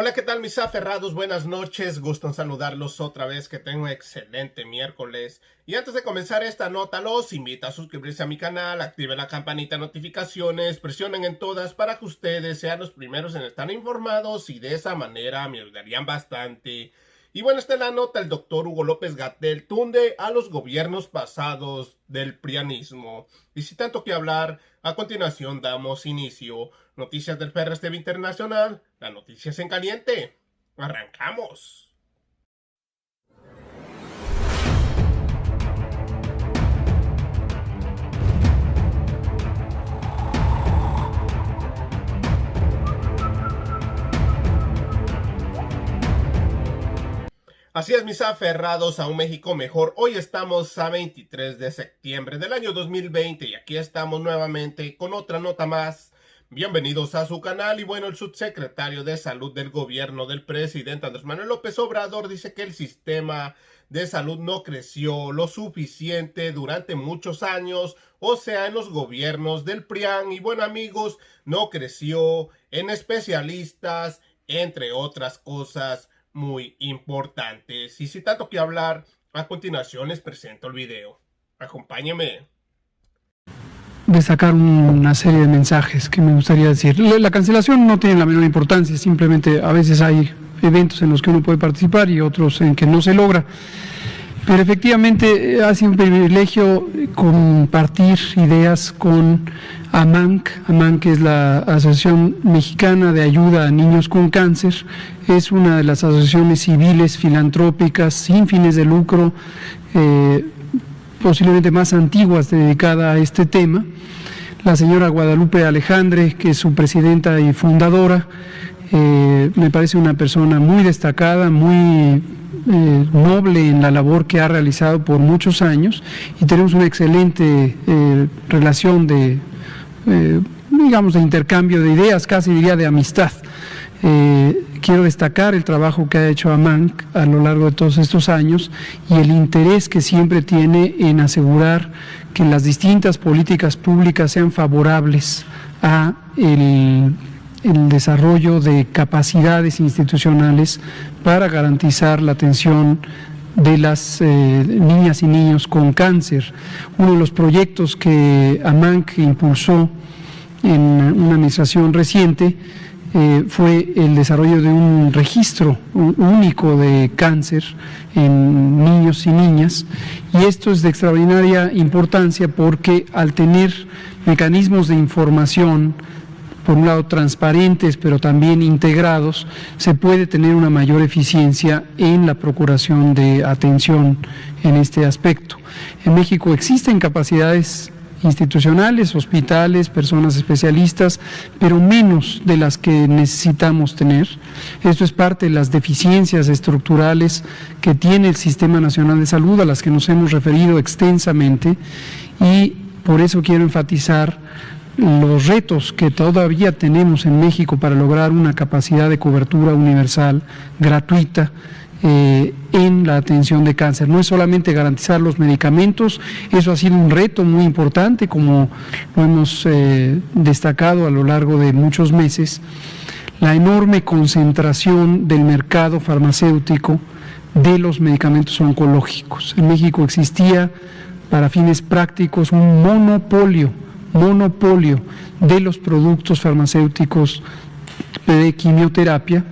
Hola, ¿qué tal mis aferrados? Buenas noches, gusto en saludarlos otra vez, que tengan un excelente miércoles. Y antes de comenzar esta nota, los invito a suscribirse a mi canal, activen la campanita de notificaciones, presionen en todas para que ustedes sean los primeros en estar informados y de esa manera me ayudarían bastante. Y bueno, esta es la nota. El doctor Hugo López-Gatell tunde a los gobiernos pasados del prianismo. Y sin tanto que hablar, a continuación damos inicio. Noticias del PRS Internacional, las noticias en caliente. ¡Arrancamos! Así es, mis aferrados a un México mejor. Hoy estamos a 23 de septiembre del año 2020 y aquí estamos nuevamente con otra nota más. Bienvenidos a su canal. Y bueno, el subsecretario de Salud del gobierno del presidente Andrés Manuel López Obrador dice que el sistema de salud no creció lo suficiente durante muchos años, o sea, en los gobiernos del PRIAN. Y bueno, amigos, no creció en especialistas, entre otras cosas muy importantes. Y sin tanto que hablar, a continuación les presento el video. Acompáñenme. Destacar una serie de mensajes que me gustaría decir. La cancelación no tiene la menor importancia, simplemente a veces hay eventos en los que uno puede participar y otros en que no se logra. Pero efectivamente ha sido un privilegio compartir ideas con AMANC. AMANC es la Asociación Mexicana de Ayuda a Niños con Cáncer. Es una de las asociaciones civiles filantrópicas sin fines de lucro, posiblemente más antiguas, dedicada a este tema. La señora Guadalupe Alejandre, que es su presidenta y fundadora, me parece una persona muy destacada, muy noble en la labor que ha realizado por muchos años, y tenemos una excelente relación de, digamos, de intercambio de ideas, casi diría de amistad. Quiero destacar el trabajo que ha hecho AMANC a lo largo de todos estos años y el interés que siempre tiene en asegurar que las distintas políticas públicas sean favorables a el desarrollo de capacidades institucionales para garantizar la atención de las niñas y niños con cáncer. Uno de los proyectos que AMANC impulsó en una administración reciente fue el desarrollo de un registro único de cáncer en niños y niñas, y esto es de extraordinaria importancia porque al tener mecanismos de información, por un lado transparentes pero también integrados, se puede tener una mayor eficiencia en la procuración de atención en este aspecto. En México existen capacidades institucionales, hospitales, personas especialistas, pero menos de las que necesitamos tener. Esto es parte de las deficiencias estructurales que tiene el Sistema Nacional de Salud, a las que nos hemos referido extensamente, y por eso quiero enfatizar los retos que todavía tenemos en México para lograr una capacidad de cobertura universal, gratuita, en la atención de cáncer. No es solamente garantizar los medicamentos, eso ha sido un reto muy importante, como lo hemos destacado a lo largo de muchos meses. La enorme concentración del mercado farmacéutico de los medicamentos oncológicos. En México existía, para fines prácticos, un monopolio de los productos farmacéuticos de quimioterapia,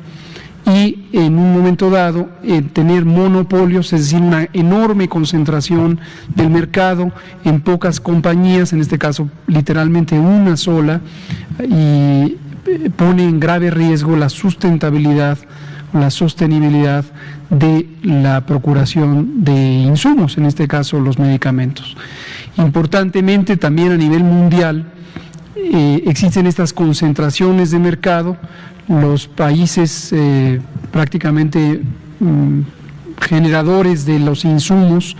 y en un momento dado tener monopolios, es decir, una enorme concentración del mercado en pocas compañías, en este caso literalmente una sola, y pone en grave riesgo la sustentabilidad, la sostenibilidad de la procuración de insumos, en este caso los medicamentos. Importantemente, también a nivel mundial existen estas concentraciones de mercado. Los países prácticamente generadores de los insumos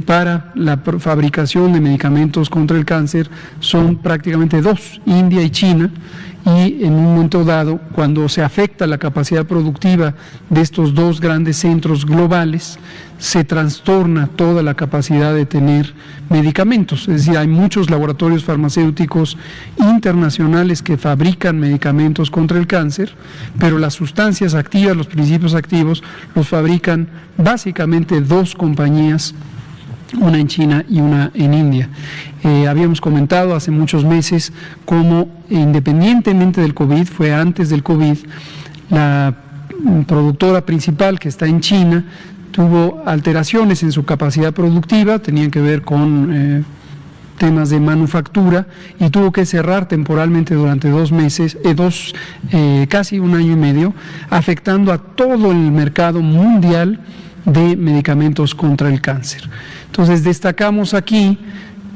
para la fabricación de medicamentos contra el cáncer son prácticamente dos, India y China, y en un momento dado, cuando se afecta la capacidad productiva de estos dos grandes centros globales, se trastorna toda la capacidad de tener medicamentos. Es decir, hay muchos laboratorios farmacéuticos internacionales que fabrican medicamentos contra el cáncer, pero las sustancias activas, los principios activos, los fabrican básicamente dos compañías, una en China y una en India. Habíamos comentado hace muchos meses cómo, independientemente del COVID, fue antes del COVID, la productora principal, que está en China, tuvo alteraciones en su capacidad productiva, tenían que ver con temas de manufactura, y tuvo que cerrar temporalmente durante 2 meses, casi un año y medio, afectando a todo el mercado mundial de medicamentos contra el cáncer. Entonces destacamos aquí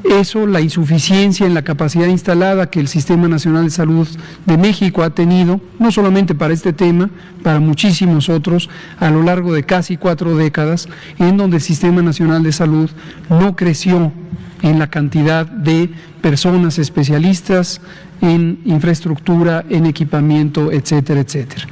eso, la insuficiencia en la capacidad instalada que el Sistema Nacional de Salud de México ha tenido, no solamente para este tema, para muchísimos otros, a lo largo de casi 4 décadas, en donde el Sistema Nacional de Salud no creció en la cantidad de personas especialistas, en infraestructura, en equipamiento, etcétera, etcétera.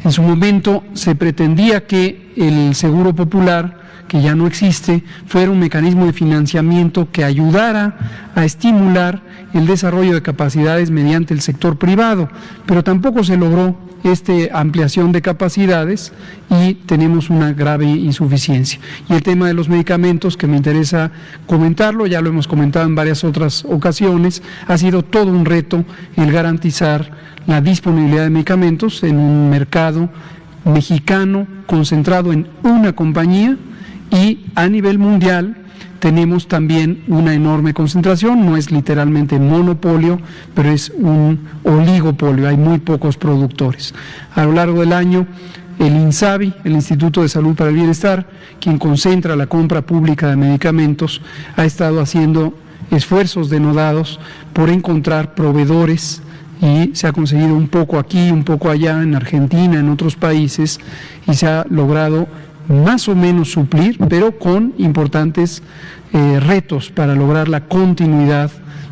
En su momento se pretendía que el Seguro Popular, que ya no existe, fuera un mecanismo de financiamiento que ayudara a estimular el desarrollo de capacidades mediante el sector privado, pero tampoco se logró esta ampliación de capacidades y tenemos una grave insuficiencia. Y el tema de los medicamentos, que me interesa comentarlo, ya lo hemos comentado en varias otras ocasiones, ha sido todo un reto el garantizar la disponibilidad de medicamentos en un mercado mexicano concentrado en una compañía, y a nivel mundial tenemos también una enorme concentración, no es literalmente monopolio, pero es un oligopolio, hay muy pocos productores. A lo largo del año, el INSABI, el Instituto de Salud para el Bienestar, quien concentra la compra pública de medicamentos, ha estado haciendo esfuerzos denodados por encontrar proveedores, y se ha conseguido un poco aquí, un poco allá, en Argentina, en otros países, y se ha logrado más o menos suplir, pero con importantes retos para lograr la continuidad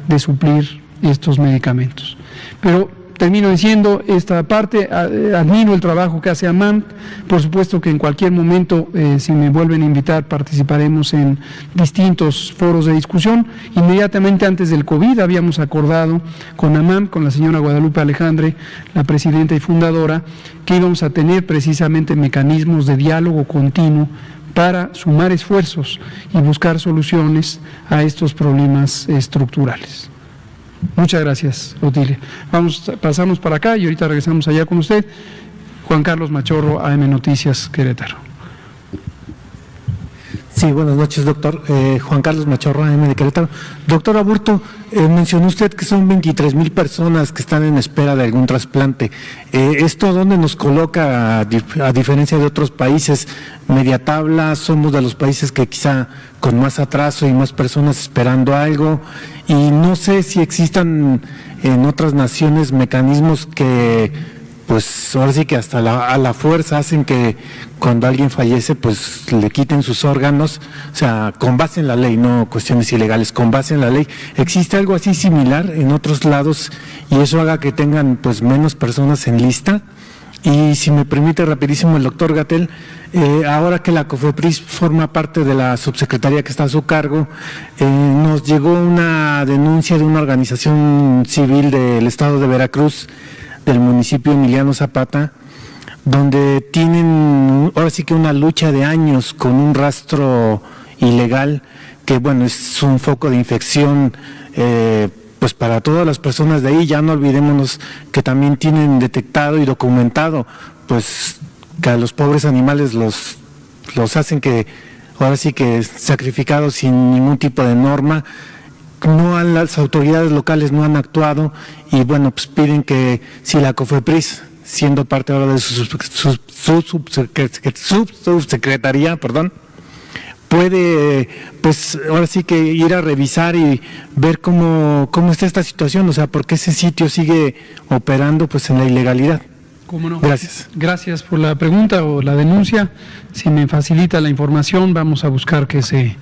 de suplir estos medicamentos. Pero termino diciendo esta parte, admiro el trabajo que hace AMAM, por supuesto que en cualquier momento, si me vuelven a invitar, participaremos en distintos foros de discusión. Inmediatamente antes del COVID habíamos acordado con AMAM, con la señora Guadalupe Alejandre, la presidenta y fundadora, que íbamos a tener precisamente mecanismos de diálogo continuo para sumar esfuerzos y buscar soluciones a estos problemas estructurales. Muchas gracias, Otilia. Pasamos para acá y ahorita regresamos allá con usted. Juan Carlos Machorro, AM Noticias, Querétaro. Sí, buenas noches, doctor. Juan Carlos Machorro, AM de Querétaro. Doctor Aburto, mencionó usted que son 23,000 personas que están en espera de algún trasplante. ¿Esto dónde nos coloca, a diferencia de otros países? ¿Media tabla? ¿Somos de los países que quizá con más atraso y más personas esperando algo? Y no sé si existan en otras naciones mecanismos que, pues ahora sí que hasta a la fuerza hacen que cuando alguien fallece, pues le quiten sus órganos, o sea, con base en la ley, no cuestiones ilegales, con base en la ley. ¿Existe algo así similar en otros lados y eso haga que tengan pues menos personas en lista? Y si me permite rapidísimo el doctor Gatell, ahora que la COFEPRIS forma parte de la subsecretaría que está a su cargo, nos llegó una denuncia de una organización civil del estado de Veracruz, del municipio Emiliano Zapata, donde tienen ahora sí que una lucha de años con un rastro ilegal que bueno, es un foco de infección pues para todas las personas de ahí. Ya no olvidémonos que también tienen detectado y documentado pues que a los pobres animales los hacen que ahora sí que sacrificados sin ningún tipo de norma. Las autoridades locales no han actuado y bueno, pues piden que si la COFEPRIS, siendo parte ahora de su subsecretaría, puede pues ahora sí que ir a revisar y ver cómo está esta situación, o sea, por qué ese sitio sigue operando pues en la ilegalidad. ¿Cómo no? Gracias. Gracias por la pregunta o la denuncia. Si me facilita la información, vamos a buscar que se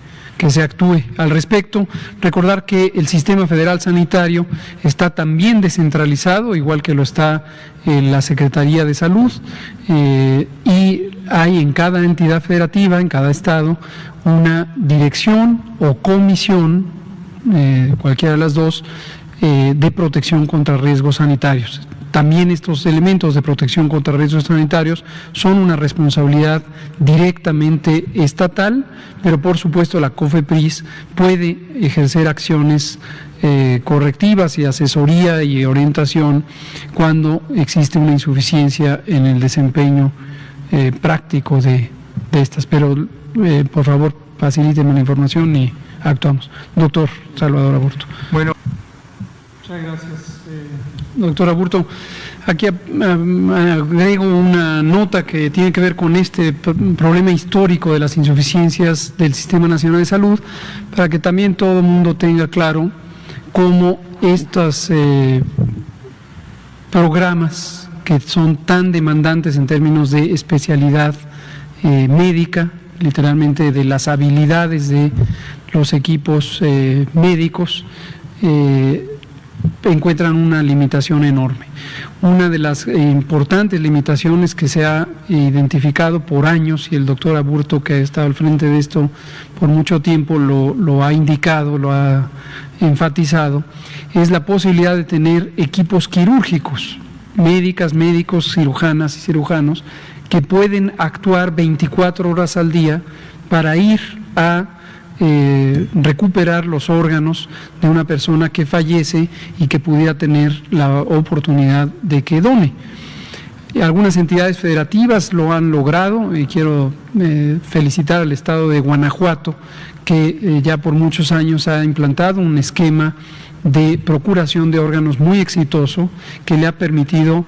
se actúe al respecto. Recordar que el sistema federal sanitario está también descentralizado, igual que lo está la Secretaría de Salud, y hay en cada entidad federativa, en cada estado, una dirección o comisión, cualquiera de las dos, de protección contra riesgos sanitarios. También estos elementos de protección contra riesgos sanitarios son una responsabilidad directamente estatal, pero por supuesto la COFEPRIS puede ejercer acciones correctivas y asesoría y orientación cuando existe una insuficiencia en el desempeño práctico de estas. Pero por favor facilítenme la información y actuamos. Doctor Salvador Aburto. Bueno, muchas gracias. Doctor Aburto, aquí agrego una nota que tiene que ver con este problema histórico de las insuficiencias del Sistema Nacional de Salud, para que también todo el mundo tenga claro cómo estos programas que son tan demandantes en términos de especialidad médica, literalmente de las habilidades de los equipos médicos, encuentran una limitación enorme. Una de las importantes limitaciones que se ha identificado por años, y el doctor Aburto, que ha estado al frente de esto por mucho tiempo, lo ha indicado, lo ha enfatizado, es la posibilidad de tener equipos quirúrgicos, médicas, médicos, cirujanas y cirujanos, que pueden actuar 24 horas al día para ir a recuperar los órganos de una persona que fallece y que pudiera tener la oportunidad de que done. Algunas entidades federativas lo han logrado y quiero felicitar al estado de Guanajuato, que ya por muchos años ha implantado un esquema de procuración de órganos muy exitoso que le ha permitido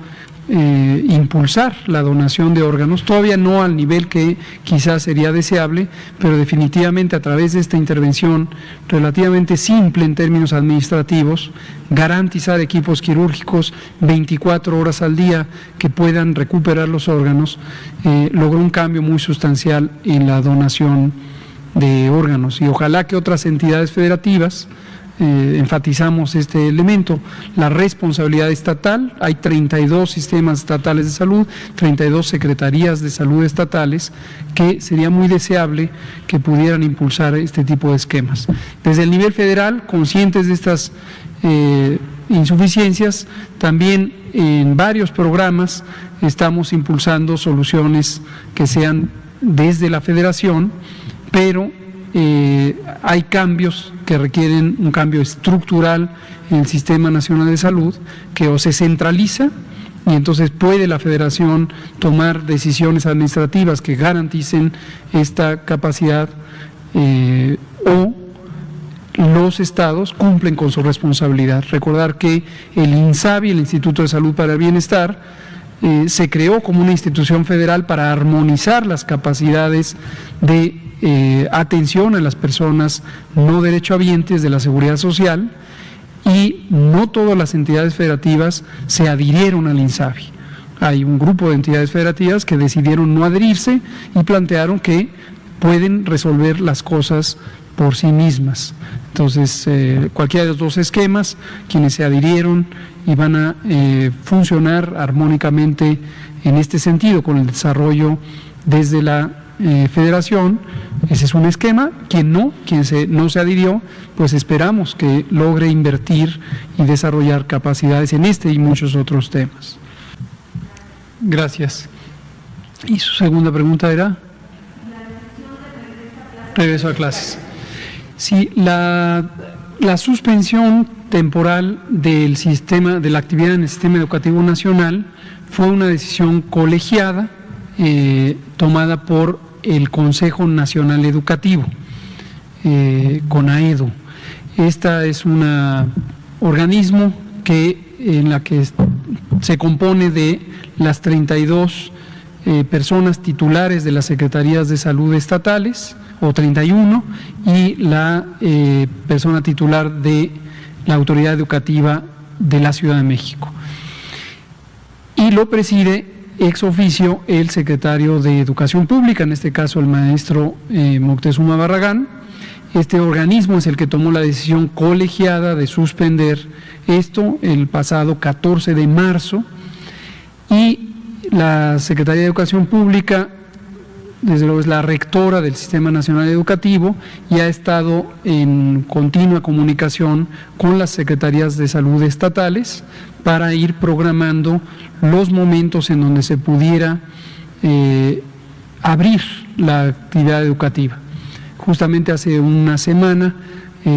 impulsar la donación de órganos, todavía no al nivel que quizás sería deseable, pero definitivamente a través de esta intervención relativamente simple en términos administrativos, garantizar equipos quirúrgicos 24 horas al día que puedan recuperar los órganos, logró un cambio muy sustancial en la donación de órganos, y ojalá que otras entidades federativas enfatizamos este elemento, la responsabilidad estatal. Hay 32 sistemas estatales de salud, 32 secretarías de salud estatales, que sería muy deseable que pudieran impulsar este tipo de esquemas. Desde el nivel federal, conscientes de estas insuficiencias, también en varios programas estamos impulsando soluciones que sean desde la federación, pero hay cambios que requieren un cambio estructural en el Sistema Nacional de Salud, que o se centraliza y entonces puede la federación tomar decisiones administrativas que garanticen esta capacidad, o los estados cumplen con su responsabilidad. Recordar que el INSABI, el Instituto de Salud para el Bienestar, se creó como una institución federal para armonizar las capacidades de atención a las personas no derechohabientes de la seguridad social, y no todas las entidades federativas se adhirieron al INSABI. Hay un grupo de entidades federativas que decidieron no adherirse y plantearon que pueden resolver las cosas por sí mismas. Entonces, cualquiera de los dos esquemas, quienes se adhirieron y van a funcionar armónicamente en este sentido con el desarrollo desde la federación, ese es un esquema. Quien no se adhirió, pues esperamos que logre invertir y desarrollar capacidades en este y muchos otros temas. Gracias. ¿Y su segunda pregunta era? Regreso a clases. Sí, la suspensión temporal del sistema, de la actividad en el Sistema Educativo Nacional, fue una decisión colegiada tomada por el Consejo Nacional Educativo, CONAEDU. Esta es un organismo en la que se compone de las 32 personas titulares de las Secretarías de Salud estatales, o 31, y la persona titular de la Autoridad Educativa de la Ciudad de México. Y lo preside ex oficio el secretario de Educación Pública, en este caso el maestro Moctezuma Barragán, Este organismo es el que tomó la decisión colegiada de suspender esto el pasado 14 de marzo y la Secretaría de Educación Pública, desde luego es la rectora del Sistema Nacional Educativo y ha estado en continua comunicación con las secretarías de salud estatales para ir programando los momentos en donde se pudiera abrir la actividad educativa. Justamente hace una semana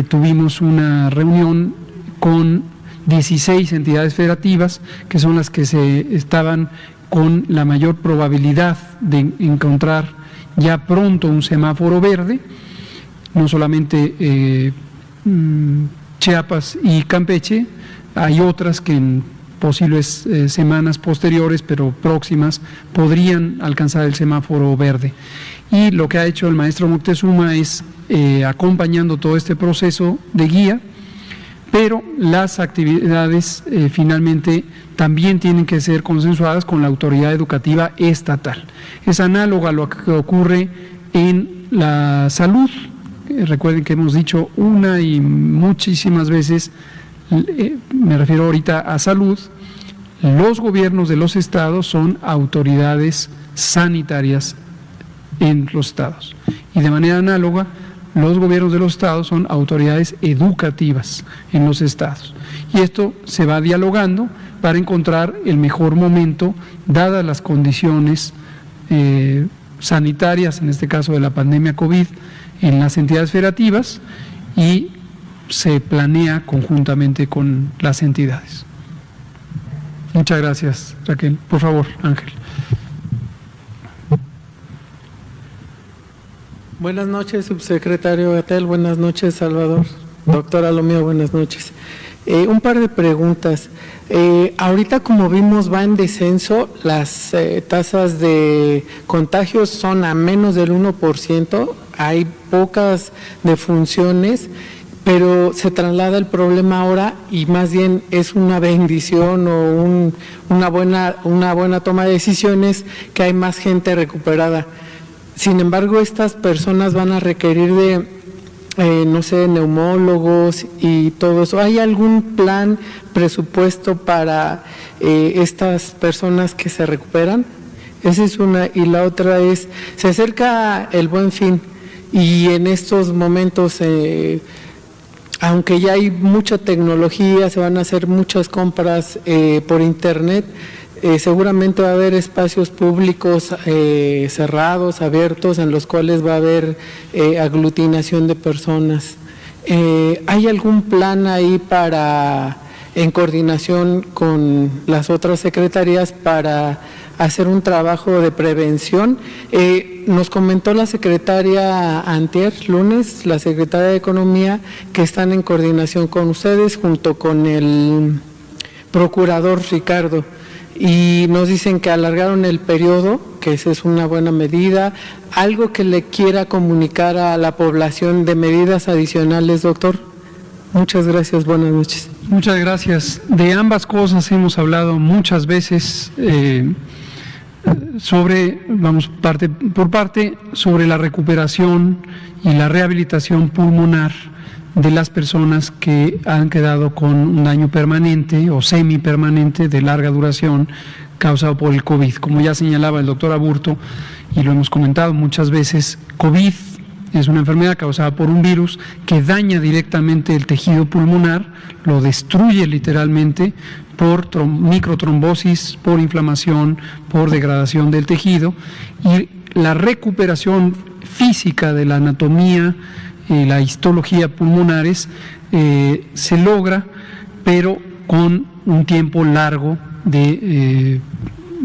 tuvimos una reunión con 16 entidades federativas, que son las que se estaban con la mayor probabilidad de encontrar ya pronto un semáforo verde, no solamente Chiapas y Campeche, hay otras que en posibles semanas posteriores, pero próximas, podrían alcanzar el semáforo verde. Y lo que ha hecho el maestro Moctezuma es acompañando todo este proceso de guía, pero las actividades finalmente también tienen que ser consensuadas con la autoridad educativa estatal. Es análogo a lo que ocurre en la salud. Recuerden que hemos dicho una y muchísimas veces, me refiero ahorita a salud, los gobiernos de los estados son autoridades sanitarias en los estados. Y de manera análoga, los gobiernos de los estados son autoridades educativas en los estados. Y esto se va dialogando para encontrar el mejor momento, dadas las condiciones sanitarias, en este caso de la pandemia COVID, en las entidades federativas, y se planea conjuntamente con las entidades. Muchas gracias, Raquel. Por favor, Ángel. Buenas noches, subsecretario Gatell. Buenas noches, Salvador. Doctora Lomía, buenas noches. Un par de preguntas. Ahorita, como vimos, va en descenso. Las tasas de contagios son a menos del 1%. Hay pocas defunciones, pero se traslada el problema ahora y más bien es una bendición o una buena toma de decisiones que hay más gente recuperada. Sin embargo, estas personas van a requerir de, no sé, neumólogos y todo eso. ¿Hay algún plan, presupuesto para estas personas que se recuperan? Esa es una. Y la otra es, se acerca el Buen Fin y en estos momentos, aunque ya hay mucha tecnología, se van a hacer muchas compras por internet, seguramente va a haber espacios públicos cerrados, abiertos, en los cuales va a haber aglutinación de personas. ¿Hay algún plan ahí para, en coordinación con las otras secretarías, para hacer un trabajo de prevención? Nos comentó la secretaria antier, lunes, la secretaria de Economía, que están en coordinación con ustedes junto con el procurador Ricardo. Y nos dicen que alargaron el periodo, que esa es una buena medida. ¿Algo que le quiera comunicar a la población de medidas adicionales, doctor? Muchas gracias, buenas noches. Muchas gracias. De ambas cosas hemos hablado muchas veces sobre, vamos parte por parte, sobre la recuperación y la rehabilitación pulmonar de las personas que han quedado con un daño permanente o semipermanente de larga duración causado por el COVID. Como ya señalaba el doctor Aburto, y lo hemos comentado muchas veces, COVID es una enfermedad causada por un virus que daña directamente el tejido pulmonar, lo destruye literalmente por microtrombosis, por inflamación, por degradación del tejido, y la recuperación física de la anatomía, la histología pulmonares se logra, pero con un tiempo largo de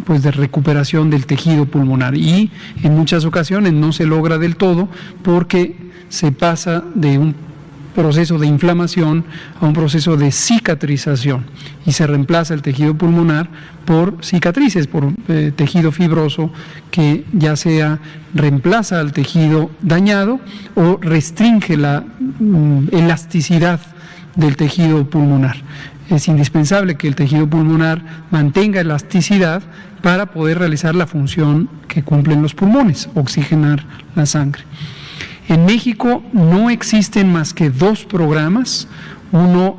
recuperación del tejido pulmonar, y en muchas ocasiones no se logra del todo porque se pasa de un proceso de inflamación a un proceso de cicatrización y se reemplaza el tejido pulmonar por cicatrices, por tejido fibroso que ya sea reemplaza al tejido dañado o restringe la elasticidad del tejido pulmonar. Es indispensable que el tejido pulmonar mantenga elasticidad para poder realizar la función que cumplen los pulmones, oxigenar la sangre. En México no existen más que 2 programas, uno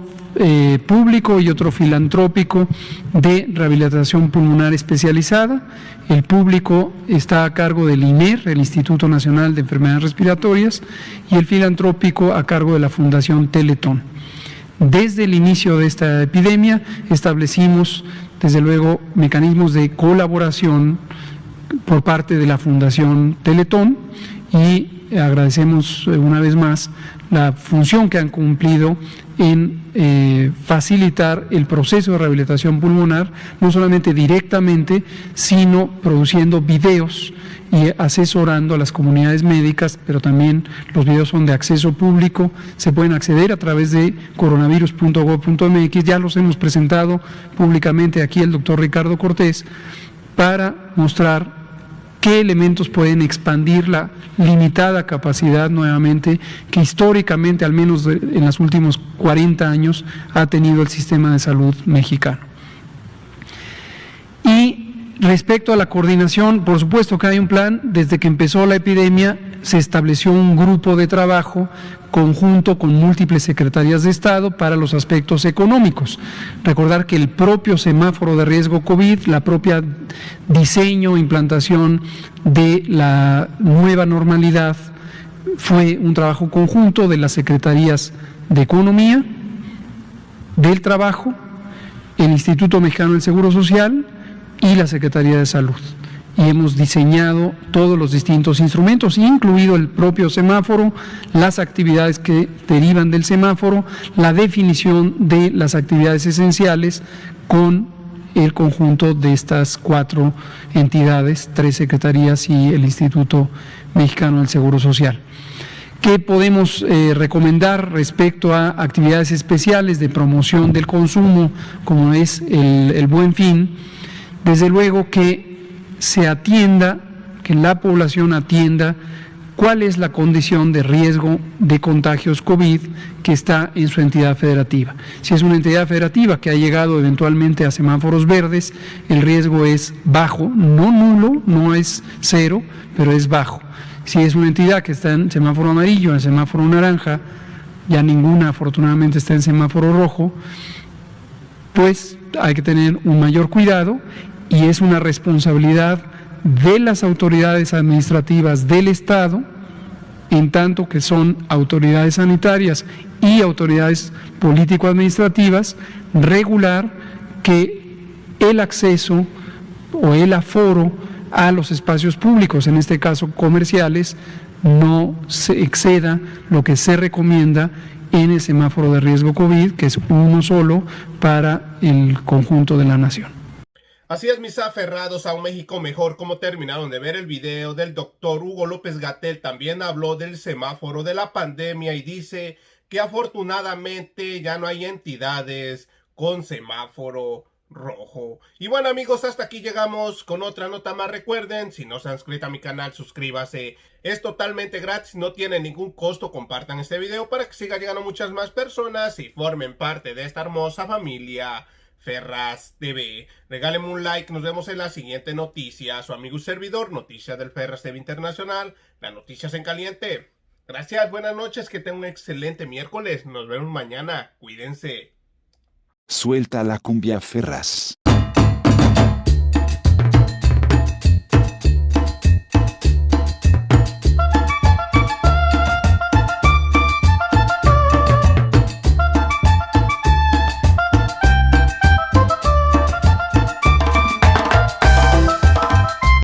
público y otro filantrópico de rehabilitación pulmonar especializada. El público está a cargo del INER, el Instituto Nacional de Enfermedades Respiratorias, y el filantrópico a cargo de la Fundación Teletón. Desde el inicio de esta epidemia establecimos, desde luego, mecanismos de colaboración por parte de la Fundación Teletón y agradecemos una vez más la función que han cumplido en facilitar el proceso de rehabilitación pulmonar, no solamente directamente, sino produciendo videos y asesorando a las comunidades médicas, pero también los videos son de acceso público, se pueden acceder a través de coronavirus.gov.mx, ya los hemos presentado públicamente aquí el doctor Ricardo Cortés, para mostrar qué elementos pueden expandir la limitada capacidad nuevamente que históricamente, al menos en los últimos 40 años, ha tenido el sistema de salud mexicano. Y respecto a la coordinación, por supuesto que hay un plan. Desde que empezó la epidemia se estableció un grupo de trabajo conjunto con múltiples secretarías de Estado para los aspectos económicos. Recordar que el propio semáforo de riesgo COVID, la propia diseño e implantación de la nueva normalidad fue un trabajo conjunto de las secretarías de Economía, del Trabajo, el Instituto Mexicano del Seguro Social y la Secretaría de Salud. Y hemos diseñado todos los distintos instrumentos, incluido el propio semáforo, las actividades que derivan del semáforo, la definición de las actividades esenciales con el conjunto de estas 4 entidades, 3 secretarías y el Instituto Mexicano del Seguro Social. ¿Qué podemos recomendar respecto a actividades especiales de promoción del consumo, como es el Buen Fin? Desde luego que se atienda, que la población atienda cuál es la condición de riesgo de contagios COVID que está en su entidad federativa. Si es una entidad federativa que ha llegado eventualmente a semáforos verdes, el riesgo es bajo, no nulo, no es 0, pero es bajo. Si es una entidad que está en semáforo amarillo, en semáforo naranja, ya ninguna afortunadamente está en semáforo rojo, pues hay que tener un mayor cuidado y es una responsabilidad de las autoridades administrativas del Estado, en tanto que son autoridades sanitarias y autoridades político-administrativas, regular que el acceso o el aforo a los espacios públicos, en este caso comerciales, no se exceda lo que se recomienda en el semáforo de riesgo COVID, que es uno solo para el conjunto de la nación. Así es, mis aferrados a un México mejor. Como terminaron de ver el video del doctor Hugo López-Gatell, también habló del semáforo de la pandemia y dice que afortunadamente ya no hay entidades con semáforo rojo. Y bueno, amigos, hasta aquí llegamos con otra nota más. Recuerden, si no se han suscrito a mi canal, suscríbase. Es totalmente gratis, no tiene ningún costo. Compartan este video para que siga llegando a muchas más personas y formen parte de esta hermosa familia Ferraz TV. Regálenme un like, nos vemos en la siguiente noticia. Su amigo y servidor, Noticias del Ferraz TV Internacional, las noticias en caliente. Gracias, buenas noches, que tengan un excelente miércoles. Nos vemos mañana, cuídense. Suelta la cumbia, Ferraz.